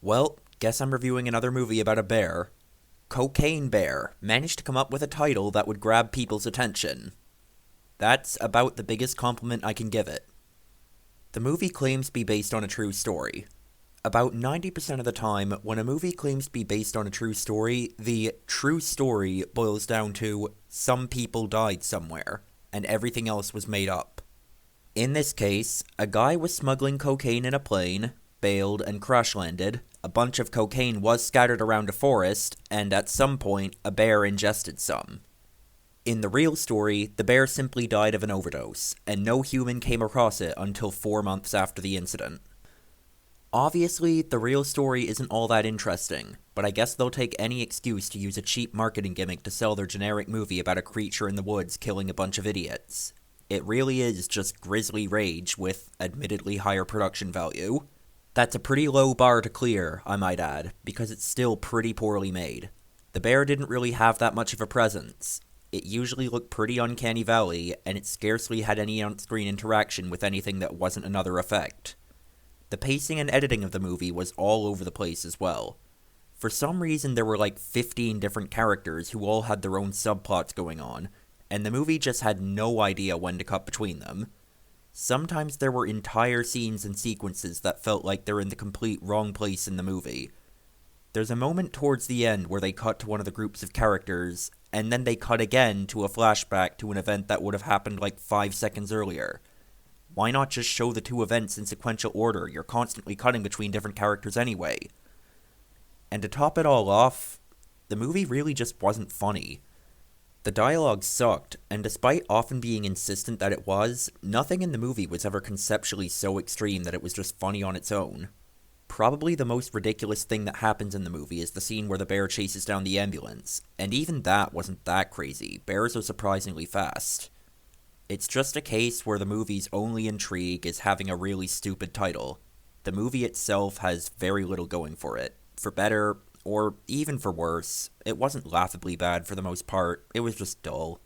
Well, guess I'm reviewing another movie about a bear. Cocaine Bear managed to come up with a title that would grab people's attention. That's about the biggest compliment I can give it. The movie claims to be based on a true story. About 90% of the time, when a movie claims to be based on a true story, the true story boils down to some people died somewhere, and everything else was made up. In this case, a guy was smuggling cocaine in a plane, bailed, and crash-landed. A bunch of cocaine was scattered around a forest, and at some point, a bear ingested some. In the real story, the bear simply died of an overdose, and no human came across it until 4 months after the incident. Obviously, the real story isn't all that interesting, but I guess they'll take any excuse to use a cheap marketing gimmick to sell their generic movie about a creature in the woods killing a bunch of idiots. It really is just grisly rage with admittedly higher production value. That's a pretty low bar to clear, I might add, because it's still pretty poorly made. The bear didn't really have that much of a presence. It usually looked pretty uncanny valley, and it scarcely had any on-screen interaction with anything that wasn't another effect. The pacing and editing of the movie was all over the place as well. For some reason there were like 15 different characters who all had their own subplots going on, and the movie just had no idea when to cut between them. Sometimes there were entire scenes and sequences that felt like they're in the complete wrong place in the movie. There's a moment towards the end where they cut to one of the groups of characters, and then they cut again to a flashback to an event that would have happened like 5 seconds earlier. Why not just show the two events in sequential order? You're constantly cutting between different characters anyway. And to top it all off, the movie really just wasn't funny. The dialogue sucked, and despite often being insistent that it was, nothing in the movie was ever conceptually so extreme that it was just funny on its own. Probably the most ridiculous thing that happens in the movie is the scene where the bear chases down the ambulance, and even that wasn't that crazy. Bears are surprisingly fast. It's just a case where the movie's only intrigue is having a really stupid title. The movie itself has very little going for it. For better, or even for worse, it wasn't laughably bad for the most part, it was just dull.